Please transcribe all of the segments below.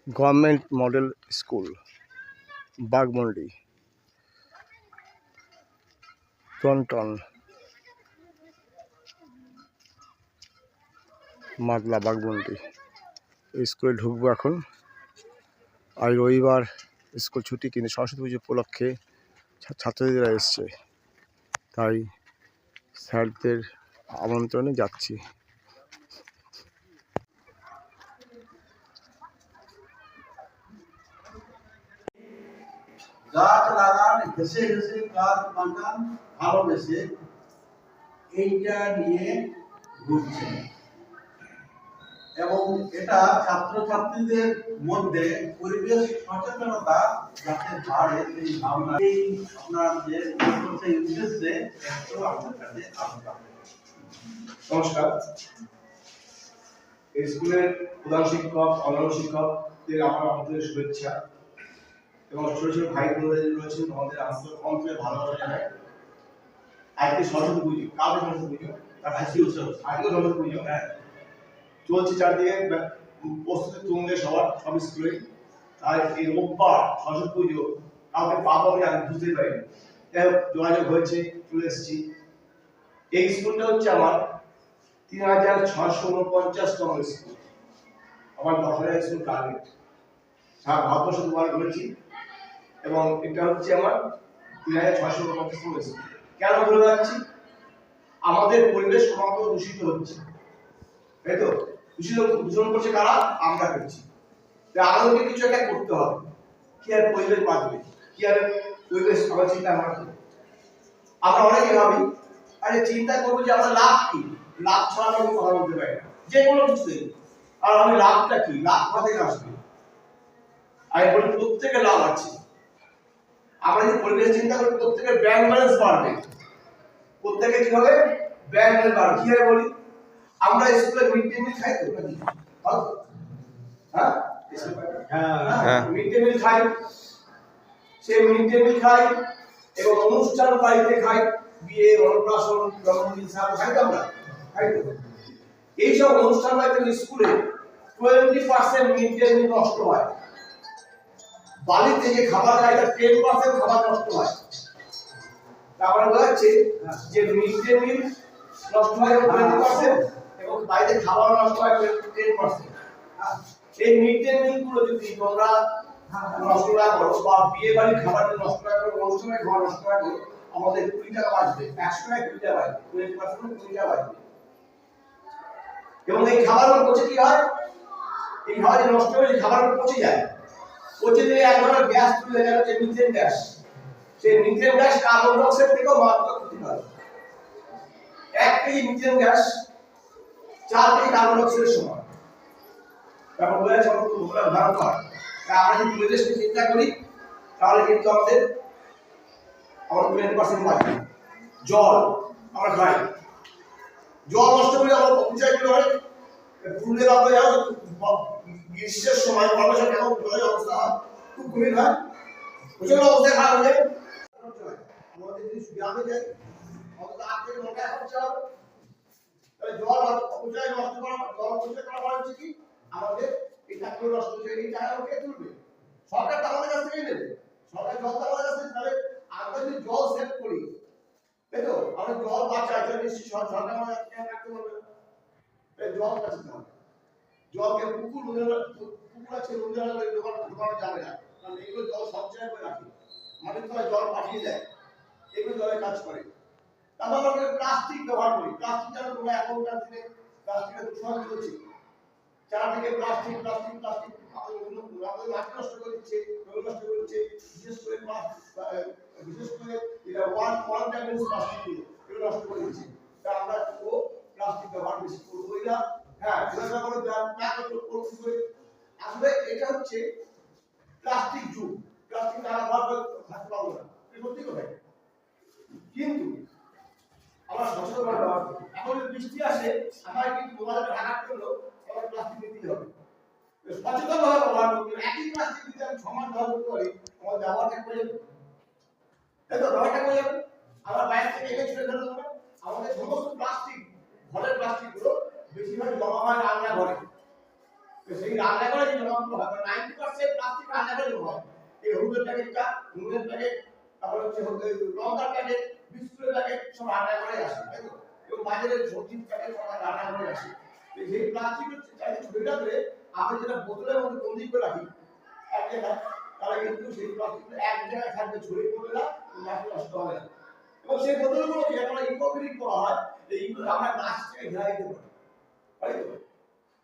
Government model school Bagmundi टन मादला बागमुंडी स्कूले ढुकबो एखन। आज रविवार स्कूल छुट्टी किन्तु सरस्वती पुजो उपलक्षे छात्रछात्रीरा एসছে তাই স্যারদের আমন্ত্রণে যাচ্ছি। গাছ লাগান, ঘেসে ঘেসে গাছ বাগান ভালোবেসে এইটা নিয়ে ঘুরছে এবং এটা ছাত্রছাত্রীদের মধ্যে পরিবেশ সচেতনতা যাতে বাড়ে সেই ভাবনা আপনার যে সেই উদ্দেশ্যে একটু আপনার কাছে আলোচনা। নমস্কার। এই স্কুলের প্রধান শিক্ষক, অন্যান্য শিক্ষকদের আমার আন্তরিক শুভেচ্ছা এবং ছোট ছোট ভাই বোনেরা রয়েছেন আমাদের আন্তরিক ভালোবাসা জানাই। আজকে সরস্বতী পুজো, কালকে সরস্বতী পুজো, তার আজকে উৎসব, আজকে সরস্বতী পুজো চলছে চারদিকে প্রস্তুতি তুঙ্গে সবার সব স্কুলে। আর এই রোববার সরস্বতী পুজো কাউকে পাবো আমি বুঝতেই পারিনি, যোগাযোগ হয়েছে, চলে এসেছি। এই স্কুলটা হচ্ছে আমার 3649তম স্কুল, আমার 10,000 স্কুল টার্গেট। সারা ভারতবর্ষ দুবার ঘুরেছি এবং এটা হচ্ছে আমার 3649তম স্কুল। কেন বলে যাচ্ছি? আমাদের পরিবেশ ক্রমাগত দূষিত হচ্ছে, তাই তো? দূষণ করছে কারা? আমরা করছি। আমাদেরকে কিছু একটা করতে হবে। কি আর পরিবেশ বাঁচবে, কি আর পরিবেশ আমার চিন্তা আমরা অনেকে ভাবি আরে চিন্তা করবো যে আমরা লাভ কি, লাভ ছাড়া আমি কথা বলতে পারি না যে কোনো কিছুতে। আর আমি লাভটা কি, লাভ কোথা থেকে আসবে? আমি বলি প্রত্যেকের লাভ আছে। আমরা যদি পরিবেশ চিন্তা করি প্রত্যেকের ব্যাংক ব্যালেন্স বাড়বে, প্রত্যেকে কি হবে? ব্যাংক ব্যালেন্স বাড়বে। কি হয় বলি? আমরা স্কুলে মিড ডে মিল খাই তো নাকি? হ্যাঁ হ্যাঁ, মিড ডে মিল খাই। সেই মিড ডে মিল খাই এবং অনুষ্ঠান বাড়িতে খাই, বিয়ে, অন্নপ্রাশন, জন্মদিন খাই তো আমরা, খাই তো। এইসব অনুষ্ঠান বাড়িতে স্কুলে 20% মিড ডে মিল নষ্ট হয়। বাড়িতে যে খাবার খাই তার 10% খাবার নষ্ট হয়। তারপরে বলছে যে মিড ডে মিল নষ্ট হয় 20% এবং বাইরে খাবার নষ্ট হয় 10%। এই মিড ডে মিল গুলো যদি তোমরা নষ্ট না করো বা বিয়ে বাড়ির খাবার নষ্ট না করো, অনুষ্ঠানের খাবার নষ্ট না করো, আমাদের 20 টাকা বাঁচবে, 100 টাকায় 20 টাকা বাঁচবে, 20% 20 টাকা বাঁচবে। এবং এই খাবারগুলো পচে কি হয়? এই খাবার যে নষ্ট হয়ে খাবারগুলো পচে যায়, পচে দিয়ে এক ধরনের গ্যাস তুলে গেল, যে মিথেন গ্যাস। সেই methane gas carbon dioxide থেকেও মারাত্মক ক্ষতিকর। 1 kg methane gas 4 kg carbon ডাই অক্সাইডের সমান। তারপর বলে আছে আমাদের তোমরা ভয়ঙ্কর। আমরা যদি পরিবেশকে চিন্তা করি তাহলে কিন্তু আমাদের 20% বাঁচবে। জল আমরা খাই, জল নষ্ট করে আমরা অপচয় করে হয়। পুরুলিয়া বাবা যাও, গ্রীষ্মের সময় বর্ষার কেমন জলের অবস্থা খুব গভীর হয়, প্রচন্ড অবস্থা খারাপ হয়ে যায়। আমাদের যদি গ্রামে যাই অন্তত 8 থেকে 9 টাকা খরচা হবে। তাহলে জল অপচয় নষ্ট করা, জল অপচয় করা মানে হচ্ছে কি আমাদের এই টাকাগুলো নষ্ট হচ্ছে। এই টাকা কে তুলবে? সরকার তো আমাদের কাছ থেকেই নেবে। সরকার জল তো আমাদের কাছ থেকে, তাহলে আমরা যদি জল সেভ করি, তাই তো? আমরা জল বাঁচাই, তাহলে নিশ্চয়ই সরকার আমাদের কাছে রাখতে পারবে না। এই জল বাঁচাতে হবে। জলকে পুকুর আছে উন্নয়ন দোকানে যাবে না, কারণ এগুলো জল সঞ্চয় করে রাখে, মাটির তলায় জল পাঠিয়ে দেয়, এগুলো জলের কাজ করে। তারপর আমরা প্লাস্টিক ব্যবহার করি। প্লাস্টিক যেন তোমরা এখনকার দিনে প্লাস্টিকের দূষণ হচ্ছে, চারদিকে প্লাস্টিক প্লাস্টিক প্লাস্টিক আমাদের মাটি নষ্ট করে দিচ্ছে, জমি নষ্ট করে দিচ্ছে। বিশেষ করে এটা ওয়ান টাইম ইউজ প্লাস্টিক এগুলো নষ্ট করে দিচ্ছে। তা আমরা প্লাস্টিক ব্যবহার বেশি করবোই না। হ্যাঁ, এটা করে আসলে এটা হচ্ছে প্লাস্টিক যুগ। প্লাস্টিক না ব্যবহার থাকতে পারবো না, সত্যি কথা। কিন্তু আমরা সচেতন ব্যবহার করি। এখন বৃষ্টি আসে, আমার কিন্তু মোবাইলটা ঢাকার জন্য আমার প্লাস্টিক নিতে হবে। সচেতন ভাবে ব্যবহার করতে হবে। একই প্লাস্টিক যদি আমি 6 মাস ব্যবহার করতে পারি, আমার ব্যবহারটা করে যাবে, তাই তো? ব্যবহারটা করে যাবে। আমরা বাইরে থেকে এনে ছুড়ে ফেলতে হবে। আমাদের সমস্ত প্লাস্টিক, ঘরের প্লাস্টিক গুলো বেশিরভাগ জমা হয় রান্নাঘরে। সেই রান্না করে যে জমা হয় 90% প্লাস্টিক রান্না করে জমা হয়। এই হলুদের প্যাকেটটা, নুনের প্যাকেট, তারপর হচ্ছে লঙ্কার প্যাকেট, বিস্কুটের প্যাকেট সব রান্না করে আসে, তাই তো? এবং বাজারের সবজির প্যাকেট সব রান্না করে আসে। সেই প্লাস্টিক চাইলে ছড়িয়ে রাখলে আমরা যেটা বোতলের মধ্যে বন্দি করে রাখি এক জায়গায়, তাহলে কিন্তু সেই প্লাস্টিকটা এক জায়গায় থাকবে, ছড়িয়ে পড়বে না, মাটি নষ্ট হবে না। এবং সেই বোতলগুলোকে আমরা ইকোগ্রিড করা হয়, এইগুলো আমরা গাছ থেকে ঘেরা দিতে পারি, তাই তো?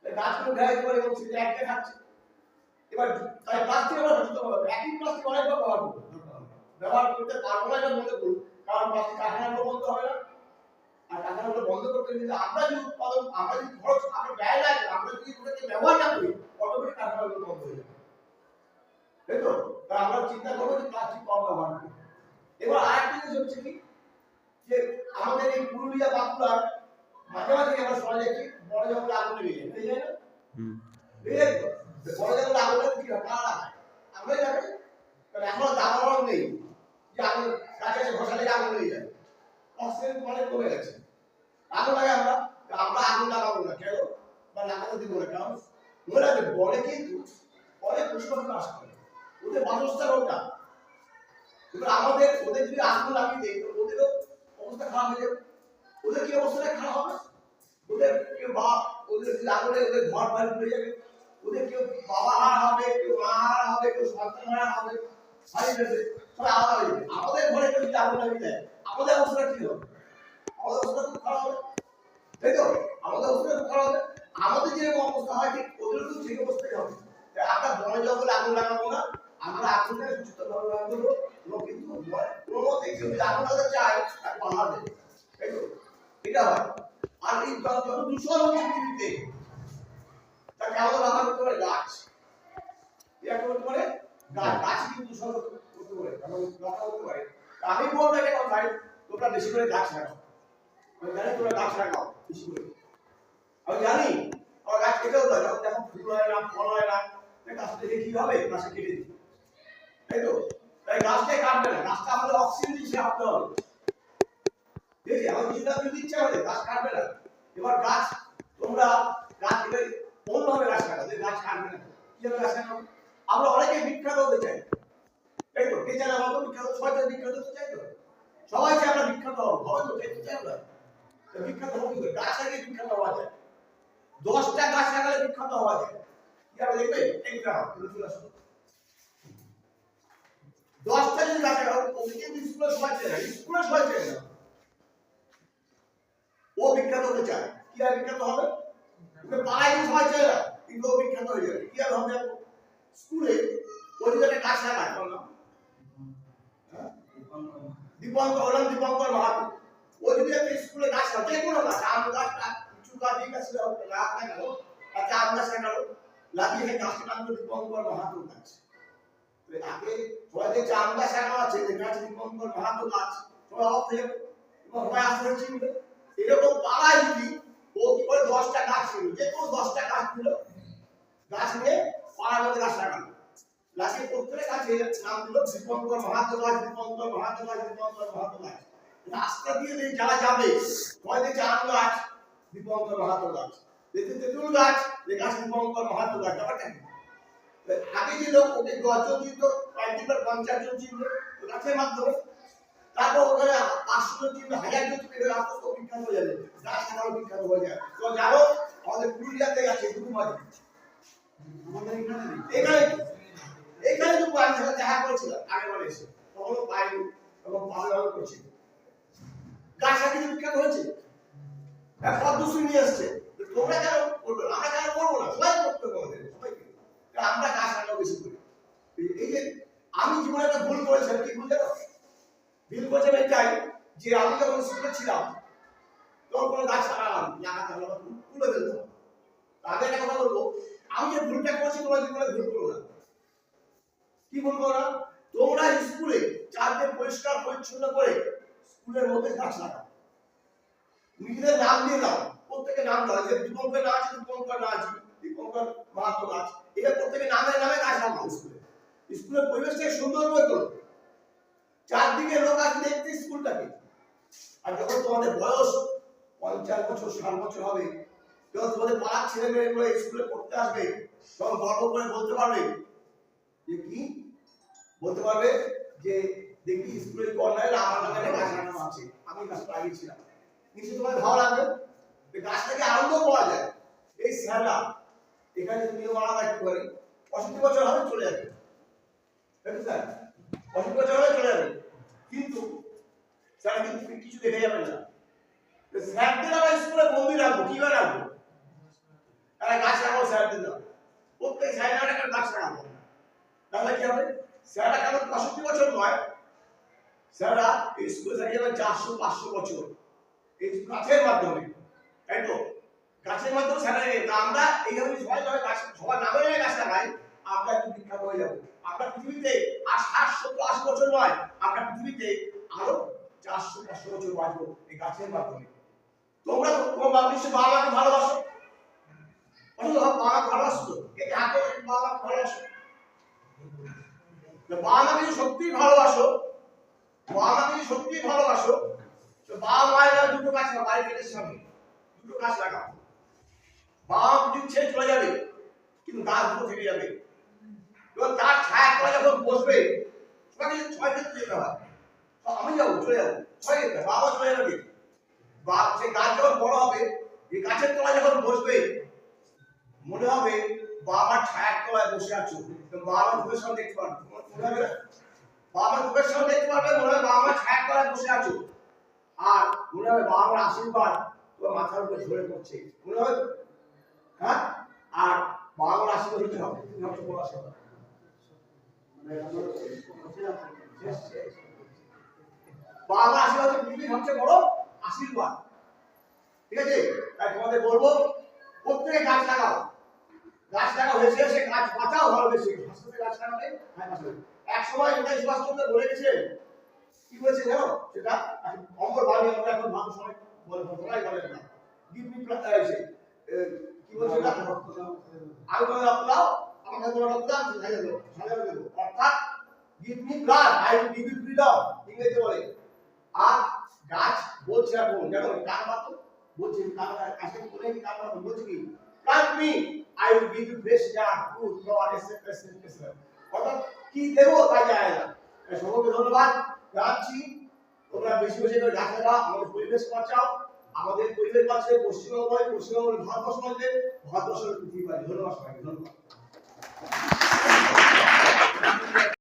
গাছগুলো ঘেরা দিতে পারি এবং সেটা এক জায়গায় থাকছে। এবার তাই প্লাস্টিক আমরা সচেতন হবে, একই প্লাস্টিক অনেকবার ব্যবহার করতে পারবো না, এটা মনে করুন, কারণ প্লাস্টিক কারখানাগুলো বন্ধ হবে না। আর কারখানাগুলো বন্ধ করতে গেলে আমরা যদি উৎপাদন, আমরা যদি খরচ, আমরা ব্যয় লাগে, আমরা যদি এগুলোকে ব্যবহার না করি, অটোমেটিক কারখানাগুলো বন্ধ হয়ে যাবে, তাই তো? তাই আমরা চিন্তা করবো যে প্লাস্টিক কম ব্যবহার করি। এবার আরেকটা জিনিস হচ্ছে কি, যে আমাদের এই পুরুলিয়া বাঁকুড়ার মাঝে মাঝে আমরা শোনা যাচ্ছি বড় জঙ্গলে আগুন লেগে যায়, লেগে যায় না? লেগে যায় তো? বড় জঙ্গলে আগুন লাগলে কি হয়? কারা লাগায়? আমরাই লাগাই। কারণ এখনো দাবানল নেই যে আগুন কাছে এসে ঘষা লেগে আগুন লেগে যায়। অক্সিজেন অনেক কমে গেছে। আগুন লাগে আমরা, আমরা আগুন লাগাবো না কেন, বা লাগাতে দিব না কারণ মনে রাখবে বলে কিন্তু অনেক পশুপাখি বাস করে, ওদের বাসস্থান ওটা। এবার আমাদের ওদের যদি আগুন লাগিয়ে দেয় ওদেরও অবস্থা খারাপ হয়ে যাবে। ওদের কি অবস্থাটা খারাপ হবে? ওদের কেউ বাপ, ওদের যদি আগুনে ওদের ঘর বাড়ি পড়ে যাবে, ওদের কেউ বাবা হারা হবে, কেউ মা হারা হবে, কেউ সন্তান হারা হবে, হারিয়ে যাবে, সবাই আলাদা হয়ে যাবে। আমাদের ঘরে কেউ যদি আগুন লাগিয়ে দেয় আমাদের অবস্থা কি হবে? আমাদের অবস্থা খুব খারাপ হবে, তাই তো? আমাদের অবস্থা খুব খারাপ হবে। আমাদের যেরকম অবস্থা হয় ঠিক ওদেরও কিন্তু সেই অবস্থাই হবে। আমরা বনে জঙ্গলে আগুন লাগাবো না, আমরা আগুনটাকে সুস্থভাবে ব্যবহার করবো। এবং কিন্তু কোনো মতে কেউ যদি আগুন লাগাতে চায় তাকে বাধা দেবে, তাই তো? এটা হয়। আর এই যত দূষণ হচ্ছে পৃথিবীতে তাকে আমাদের ব্যবহার করতে পারে গাছ, এটা করতে পারে গাছ, গাছ কিন্তু দূষণ করতে পারে, রক্ষা করতে পারে। আমি বলবো একটা কথাই, তোমরা বেশি করে গাছ লাগাও। আমি জানি তোমরা গাছ লাগাও বেশি করে, আমি জানি। আমার গাছ কেটেও দেয়, যখন যখন ফুল হয় না, ফল হয় না, গাছ থেকে কি হবে? গাছটা কেটে দিই, তাই তো? তাই গাছটাই কাটবে না, গাছটা আমাদের অক্সিজেন দিচ্ছে, ভাবতে হবে। ঠিক আছে, আমার কিছুটা যদি ইচ্ছা হবে গাছ কাটবে না। এবার গাছ তোমরা গাছ এবার অন্যভাবে গাছ কাটা, যে গাছ কাটবে না, কিভাবে গাছ কাটাবো? আমরা অনেকে বিখ্যাত হতে চাই, তাই তো? কে চাই না বলতো? বিখ্যাত, সবাই চাই বিখ্যাত হতে চাই তো? সবাই চাই আমরা বিখ্যাত হবো, হবে তো? চাই তো, চাই আমরা। বিখ্যাত হবো কি করে? গাছ লাগিয়ে বিখ্যাত হওয়া যায়। 10টা গাছ লাগালে বিখ্যাত হওয়া যায়। কিভাবে দেখবে? একটা চলে আসো, 10টা যদি গাছ লাগাও, ওকে কিন্তু স্কুলে সবাই চায় না, স্কুলে সবাই চায় না। ও বিখ্যাত হতে চায়, কিভাবে বিখ্যাত হবে? পাড়ায় কিন্তু সবাই চায় না, কিন্তু ও বিখ্যাত হয়ে যাবে। কিভাবে হবে? স্কুলে ওই যে গাছ লাগায়, বললাম দীপঙ্কর, হলাম দীপঙ্কর মাহাতো। ও যদি একটা স্কুলে গাছ লাগায়, যে কোনো গাছ, আম গাছটা, কিছু গাছ এই গাছ লাগালো, একটা আম গাছ লাগালো, লাগিয়ে সেই গাছটা নাম হলো দীপঙ্কর মাহাতো গাছ। আগে সবাই দেখছে আম গাছ লাগানো আছে, যে গাছ দীপঙ্কর মাহাতো গাছ, সবাই অবাক হয়ে যাবে, সবাই আসতে চিনবে। এরকম পাড়ায় যদি ও কি করে 10টা গাছ ছিল, যে কোনো 10টা গাছ ছিল, গাছ নিয়ে পাড়ার মধ্যে গাছ লাগানো, লাগিয়ে প্রত্যেক গাছে নাম দিল দীপঙ্কর মাহাতো গাছ, দীপঙ্কর মাহাতো গাছ, দীপঙ্কর মাহাতো গাছ। রাস্তা দিয়ে যারা যাবে সবাই দেখছে আম গাছ, দীপঙ্কর মাহাতো গাছ, দেখতে তেঁতুল গাছ, যে গাছ দীপঙ্কর মাহাতো গাছ। ব্যাপারটা কি? আগে যে লোক ওকে 10 জন চিনতো, 50 জন চিনতো গাছের মাধ্যমে, তারপর ওখানে 500 জন চিনতো, 1000 জন চিনতো, রাস্তা তো বিখ্যাত হয়ে যাবে, গাছ লাগানো বিখ্যাত হয়ে যায়। তো জানো আমাদের পুরুলিয়াতে আছে দুধুমাঝি, আমাদের এখানে এখানে তো আমি সাথে দেখা করেছিলাম আগেবার এসে, তখনও পাইনি এবং ভালো করছিল। গাছ লাগিয়ে বিখ্যাত হয়েছে, পদ্মশ্রী নিয়ে আসছে। তোমরা কেন করবে? আমরা কেন করবো না? সবাই করতে হবে, আমাদের সবাইকে। আমরা গাছ লাগানো বেশি করি। এই যে আমি জীবনে একটা ভুল করেছিলাম, কি ভুল জানো? ভুল করেছিলাম এটাই যে আমি যখন স্কুলে ছিলাম তখন কোনো গাছ লাগাতে হবে, তুলে ফেলতাম। আগে একটা কথা বলবো, আমি যে ভুলটা করেছি তোমরা জীবনে ভুল করো না। কি ভুল করো না? তোমরা স্কুলে চারটে পরিষ্কার পরিচ্ছন্ন করে স্কুলের মধ্যে গাছ লাগাও, নিজেদের নাম দিয়ে দাও, প্রত্যেকে নাম দাও, যে দীপঙ্কর না আছে দীপঙ্কর না আছে, দীপঙ্কর মাহাতো গাছ, এটা প্রত্যেকে নামে নামে গাছ লাগাও স্কুলে। স্কুলের পরিবেশটাকে সুন্দর করে তোলো, চারদিকে লোক আসবে দেখতে স্কুলটাকে। আর যখন তোমাদের বয়স 50 বছর 60 বছর হবে, যখন তোমাদের পাড়ার ছেলে মেয়েগুলো স্কুলে পড়তে আসবে, তখন গর্ব করে বলতে পারবে যে কি বলতে পারবে যে দেখি স্কুলের কর্নারে আমার নামে একটা গাছ লাগানো আছে, আমি গাছটা লাগিয়েছিলাম। নিশ্চয়ই তোমার ভালো লাগবে, গাছ থেকে আনন্দ পাওয়া যায়। এই স্যাররা এখানে তুমিও মারা রাখতে পারে, 65 বছর হবে চলে যাবে, স্যার 65 বছর হবে চলে যাবে, কিন্তু স্যার কিন্তু কিছু দেখে যাবে না। স্যারদের আমরা স্কুলে বন্দি রাখবো, কিভাবে রাখবো? তারা গাছ লাগাবো স্যারদের না, প্রত্যেক স্যারের একটা গাছ লাগাবো, তাহলে কি হবে? স্যাররা কেমন 65 বছর নয়, স্যাররা এই স্কুলে থেকে যাবে 400-500 বছর এই গাছের মাধ্যমে, তাই তো? গাছের মাধ্যমে স্যাররা আমরা এইভাবে সবাই যাবে গাছ, সবার নামে গাছ লাগাই, আমরা একটু বিখ্যাত হয়ে যাবো। আমরা পৃথিবীতে আর 60-70-80 বছর নয়, আমরা পৃথিবীতে আরো 400-500 বছর বাঁচবো এই গাছের মাধ্যমে। তোমরা তোমার নিশ্চয়ই বাবা মাকে ভালোবাসো, বাবা ভালোবাসো তো, এই হাতে বাবা ভালোবাসো, বাবা মাকে যদি সত্যিই ভালোবাসো, বাবা মাকে যদি সত্যিই ভালোবাসো, তো বাবা মায়ের দুটো গাছ লাগাও, বাড়ির গেটের সামনে দুটো গাছ লাগাও। বাবা যদি ছেড়ে চলে যাবে, কিন্তু গাছগুলো থেকে যাবে, এবং তার ছায়া তলায় যখন বসবে, সবাইকে 6 ক্ষেত্রে যেতে হয়, আমি যাবো, চলে যাবো, 6 ক্ষেত্রে বাবা চলে যাবে, সে গাছ যখন বড় হবে, এই গাছের তলায় যখন বসবে, মনে হবে বাবার ছায়ার তলায় বসে আছো, বাবার চোখের সামনে দেখতে পারবে, মনে হবে বাবার চোখের সামনে দেখতে পারবে, মনে হবে বাবার ছায়ার তলায় বসে আছো, আর মনে হবে বাবার আশীর্বাদ তোমার মাথার উপরে ঝরে পড়ছে, মনে হবে, হ্যাঁ? আর বাবার আশীর্বাদ হতে হবে, সবচেয়ে বড় আশীর্বাদ। বাবার আশীর্বাদ পৃথিবীর সবচেয়ে বড় আশীর্বাদ, ঠিক আছে? তাই তোমাদের বলবো প্রত্যেকে গাছ লাগাও, গাছ লাগাও, হেসে হেসে গাছ বাঁচাও, ভালোবেসে হাসপাতালে গাছ লাগাবে, এক সময় নেতাজি সুভাষচন্দ্র বলে গেছেন, কি বলেছে জানো? সেটা অমর বাণী, আমরা এখন ভালো সময় বলে বলাই বলেন না, গিভ মি কি বলছে না, আমি তোমার রক্ত দাও, আমাকে তোমার রক্ত দাও, সাজানো দেবো, অর্থাৎ give me blood, I will give you freedom, ইংরেজিতে বলে। আর গাছ বলছে এখন, জানো কার মতো বলছে, কার কাছে বলে কি কার মতো বলছে কি, plant me, I will give you fresh air, food, flower, etcetera. অর্থাৎ কি দেবো তাই যায় না। সবাইকে ধন্যবাদ জানাচ্ছি, তোমরা বেশি বেশি করে গাছ লাগাও, আমাদের পরিবেশ বাঁচাও, আমাদের পরিবেশ বাঁচলে পশ্চিমবঙ্গ, ভারতবর্ষ বাঁচলে ভারতবর্ষের পৃথিবী বাঁচবে। ধন্যবাদ সবাইকে, ধন্যবাদ।